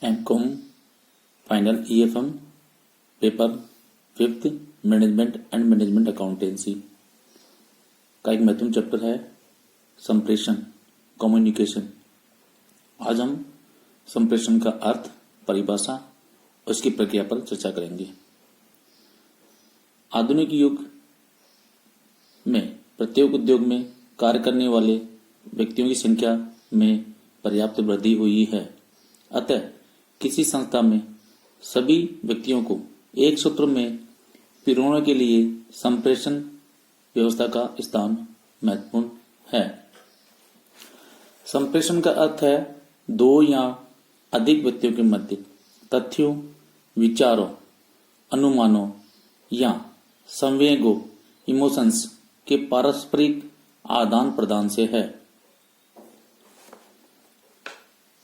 MCom final EFM paper 5th management and management accountancy का एक महत्वपूर्ण चैप्टर है संप्रेषण कम्युनिकेशन। आज हम संप्रेषण का अर्थ, परिभाषा और उसकी प्रक्रिया पर चर्चा करेंगे। आधुनिक युग में प्रत्येक उद्योग में कार्य करने वाले व्यक्तियों की संख्या में पर्याप्त वृद्धि हुई है। अतः किसी संस्था में सभी व्यक्तियों को एक सूत्र में पिरोने के लिए संप्रेषण व्यवस्था का स्थान महत्वपूर्ण है। संप्रेषण का अर्थ है दो या अधिक व्यक्तियों के मध्य तथ्यों, विचारों, अनुमानों या संवेगों इमोशंस के पारस्परिक आदान प्रदान से है।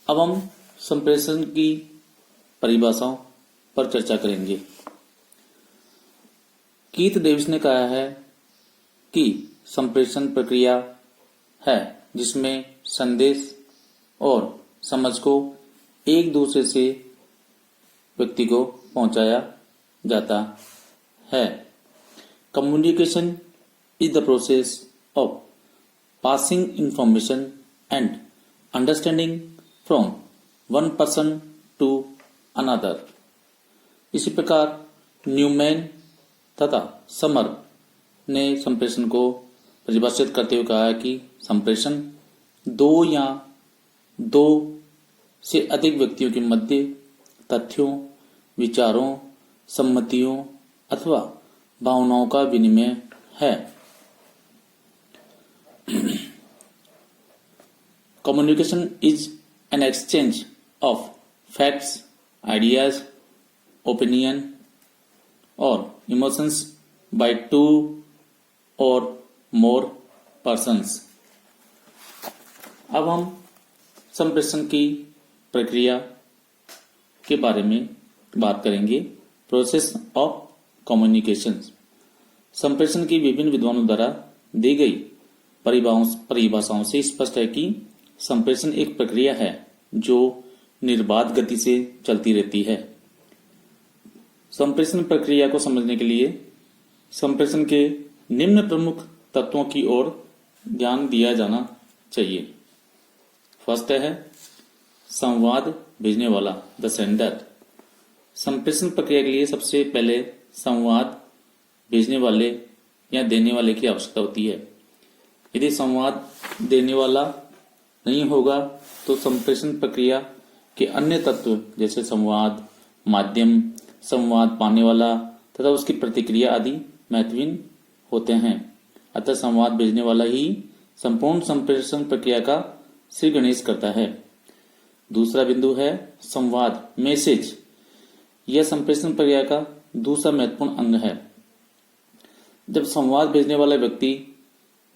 अब हम संप्रेषण की परिभाषाओं पर चर्चा करेंगे। कीथ डेविस ने कहा है कि संप्रेषण प्रक्रिया है जिसमें संदेश और समझ को एक दूसरे से व्यक्ति को पहुंचाया जाता है। Communication is the process of passing information and understanding from one person to another. इसी प्रकार न्यूमैन तथा समर ने संप्रेषण को परिभाषित करते हुए कहा है कि संप्रेषण दो या दो से अधिक व्यक्तियों के मध्य तथ्यों, विचारों, सम्मतियों अथवा भावनाओं का विनिमय है। Communication is an exchange of facts, ideas, opinion or emotions by two or more persons। अब हम संप्रेषण की प्रक्रिया के बारे में बात करेंगे। Process of communication. संप्रेषण की विभिन्न विद्वानों द्वारा दी गई परिभाषाओं से स्पष्ट है कि संप्रेषण एक प्रक्रिया है जो निर्बाध गति से चलती रहती है। संप्रेषण प्रक्रिया को समझने के लिए संप्रेषण के निम्न प्रमुख तत्वों की ओर ध्यान दिया जाना चाहिए। फर्स्ट है संवाद भेजने वाला, द सेंडर। संप्रेषण प्रक्रिया के लिए सबसे पहले संवाद भेजने वाले या देने वाले की आवश्यकता होती है। यदि संवाद देने वाला नहीं होगा तो संप्रेषण प्रक्रिया के अन्य तत्व जैसे संवाद माध्यम, संवाद पाने वाला तथा उसकी प्रतिक्रिया आदि महत्वहीन होते हैं। अतः संवाद भेजने वाला ही संपूर्ण संप्रेषण प्रक्रिया का श्री गणेश करता है। दूसरा बिंदु है संवाद, मैसेज। यह संप्रेषण प्रक्रिया का दूसरा महत्वपूर्ण अंग है। जब संवाद भेजने वाला व्यक्ति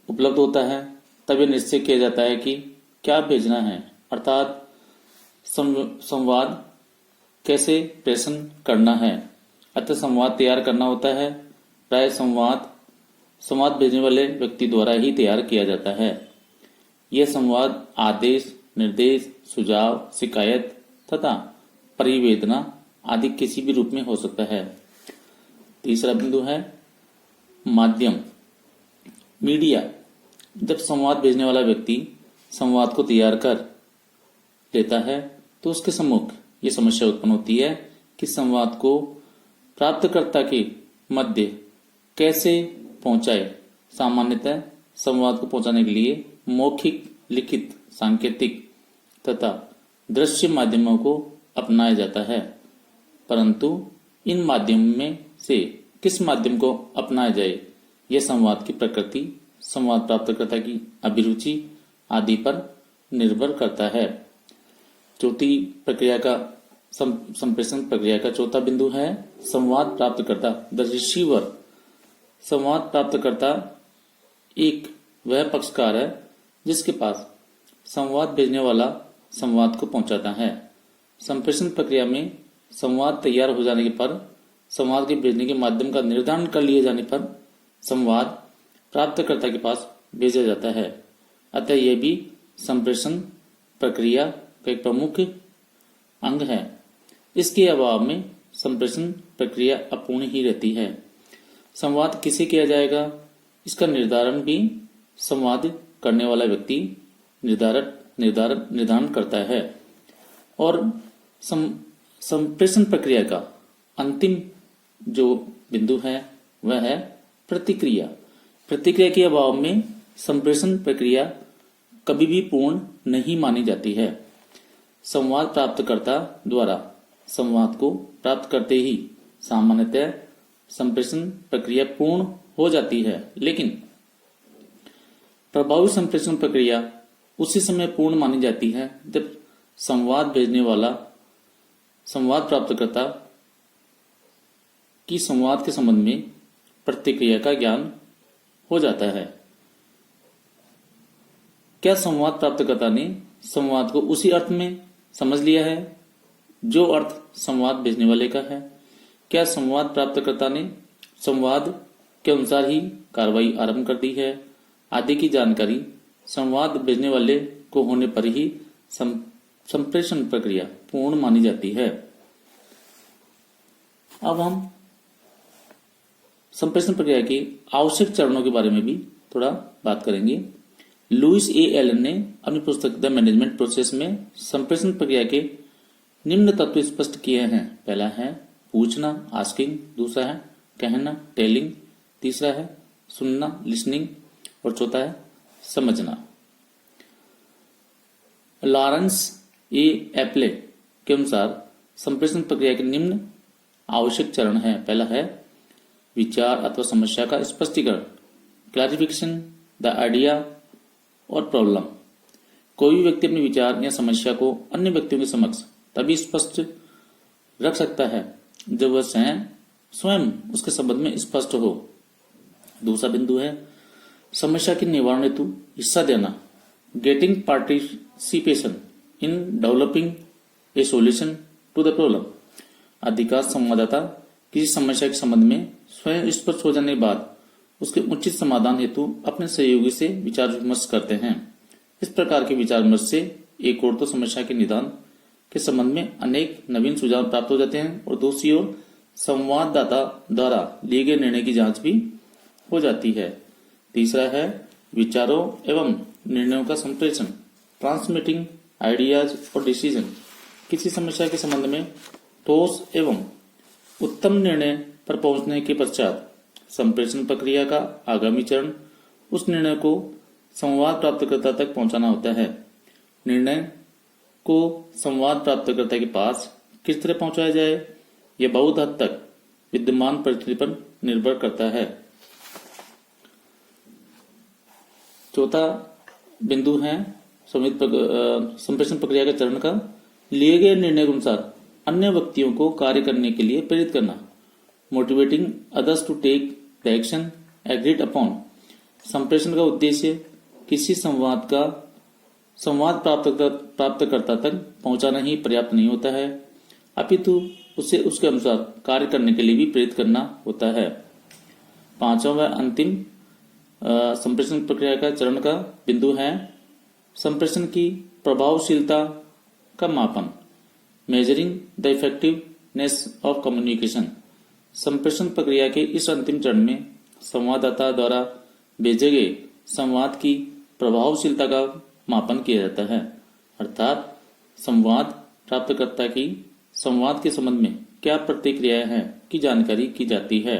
उपलब्ध होता है तब यह निश्चय किया जाता है कि क्या भेजना है, अर्थात संवाद कैसे प्रेषण करना है। अतः संवाद तैयार करना होता है। प्राय संवाद भेजने वाले व्यक्ति द्वारा ही तैयार किया जाता है। यह संवाद आदेश, निर्देश, सुझाव, शिकायत तथा परिवेदना आदि किसी भी रूप में हो सकता है। तीसरा बिंदु है माध्यम, मीडिया। जब संवाद भेजने वाला व्यक्ति संवाद को तैयार कर लेता है तो उसके सम्मुख ये समस्या उत्पन्न होती है कि संवाद को प्राप्तकर्ता के मध्य कैसे पहुंचाए। सामान्यतः संवाद को पहुंचाने के लिए मौखिक, लिखित, सांकेतिक तथा दृश्य माध्यमों को अपनाया जाता है। परंतु इन माध्यमों में से किस माध्यम को अपनाया जाए यह संवाद की प्रकृति, संवाद प्राप्तकर्ता की अभिरुचि आदि पर निर्भर करता है। चौथी प्रक्रिया का संप्रेषण प्रक्रिया का चौथा बिंदु है संवाद प्राप्तकर्ता, द रिसीवर। संवाद प्राप्तकर्ता एक वह पक्षकार है जिसके पास संवाद भेजने वाला संवाद को पहुंचाता है। संप्रेषण प्रक्रिया में संवाद तैयार हो जाने पर संवाद के भेजने के माध्यम का निर्धारण कर लिए जाने पर संवाद प्राप्तकर्ता के पास भेजा जाता है। अतः यह भी संप्रेषण प्रक्रिया का एक प्रमुख अंग है। इसके अभाव में संप्रेषण प्रक्रिया अपूर्ण ही रहती है। संवाद किसे किया जाएगा, इसका निर्धारण भी संवाद करने वाला व्यक्ति निर्धारण करता है। और संप्रेषण प्रक्रिया का अंतिम जो बिंदु है वह है प्रतिक्रिया। प्रतिक्रिया के अभाव में संप्रेषण प्रक्रिया कभी भी पूर्ण नहीं मानी जाती है। संवाद प्राप्तकर्ता द्वारा संवाद को प्राप्त करते ही सामान्यतः संप्रेषण प्रक्रिया पूर्ण हो जाती है, लेकिन प्रभावी संप्रेषण प्रक्रिया उसी समय पूर्ण मानी जाती है जब संवाद भेजने वाला संवाद प्राप्तकर्ता की संवाद के संबंध में प्रतिक्रिया का ज्ञान हो जाता है। क्या संवाद प्राप्तकर्ता ने संवाद को उसी अर्थ में समझ लिया है जो अर्थ संवाद भेजने वाले का है? क्या संवाद प्राप्तकर्ता ने संवाद के अनुसार ही कार्रवाई आरंभ कर दी है आदि की जानकारी संवाद भेजने वाले को होने पर ही संप्रेषण प्रक्रिया पूर्ण मानी जाती है। अब हम संप्रेषण प्रक्रिया के आवश्यक चरणों के बारे में भी थोड़ा बात करेंगे। लुइस ए एलन ने अपनी पुस्तक द मैनेजमेंट प्रोसेस में संप्रेषण प्रक्रिया के निम्न तत्व स्पष्ट किए हैं। पहला है पूछना, आस्किंग। दूसरा है कहना, टेलिंग। तीसरा है सुनना, लिसनिंग। और चौथा है समझना। लॉरेंस ए एप्ले के अनुसार संप्रेषण प्रक्रिया के निम्न आवश्यक चरण है। पहला है विचार अथवा समस्या का स्पष्टीकरण, क्लैरिफिकेशन द आइडिया और प्रॉब्लम। कोई भी व्यक्ति अपने विचार या समस्या को अन्य व्यक्तियों के समक्ष तभी स्पष्ट रख सकता है जब वह स्वयं उसके संबंध में स्पष्ट हो। दूसरा बिंदु है समस्या के निवारण हेतु हिस्सा देना, getting participation in developing a solution to the problem. अधिकांश संवाददाता किसी समस्या के संबंध में स्वयं स्पष्ट हो जाने के बाद उसके उचित समाधान हेतु अपने सहयोगी से विचार विमर्श करते हैं। इस प्रकार के विचार विमर्श से एक ओर तो समस्या के निदान के संबंध में अनेक नवीन सुझाव प्राप्त हो जाते हैं और दूसरी ओर संवाददाता द्वारा लिए गए निर्णय की जांच भी हो जाती है। तीसरा है विचारों एवं निर्णयों का संप्रेषण, ट्रांसमिटिंग आइडियाज और डिसीजन। किसी समस्या के संबंध में ठोस एवं उत्तम निर्णय पर पहुंचने के पश्चात संप्रेषण प्रक्रिया का आगामी चरण उस निर्णय को संवाद प्राप्तकर्ता तक पहुंचाना होता है। निर्णय को संवाद प्राप्तकर्ता के पास किस तरह पहुंचाया जाए यह बहुत हद तक विद्यमान परिस्थिति पर निर्भर करता है। चौथा बिंदु है संप्रेषण प्रक्रिया के चरण का लिए गए निर्णय के अनुसार अन्य व्यक्तियों को कार्य करने के लिए प्रेरित करना, motivating others to take the action agreed upon. संप्रेषण का उद्देश्य किसी संवाद प्राप्तकर्ता तक पहुंचाना ही पर्याप्त नहीं होता है, अपितु उसे उसके अनुसार कार्य करने के लिए भी प्रेरित करना होता है। पांचवा व अंतिम संप्रेषण प्रक्रिया का चरण का बिंदु है संप्रेषण की प्रभावशीलता का मापन, measuring the effectiveness of communication. संप्रेषण प्रक्रिया के इस अंतिम चरण में संवाददाता द्वारा भेजे गए संवाद की प्रभावशीलता का मापन किया जाता है, अर्थात संवाद प्राप्तकर्ता की संवाद के संबंध में क्या प्रतिक्रिया है की जानकारी की जाती है।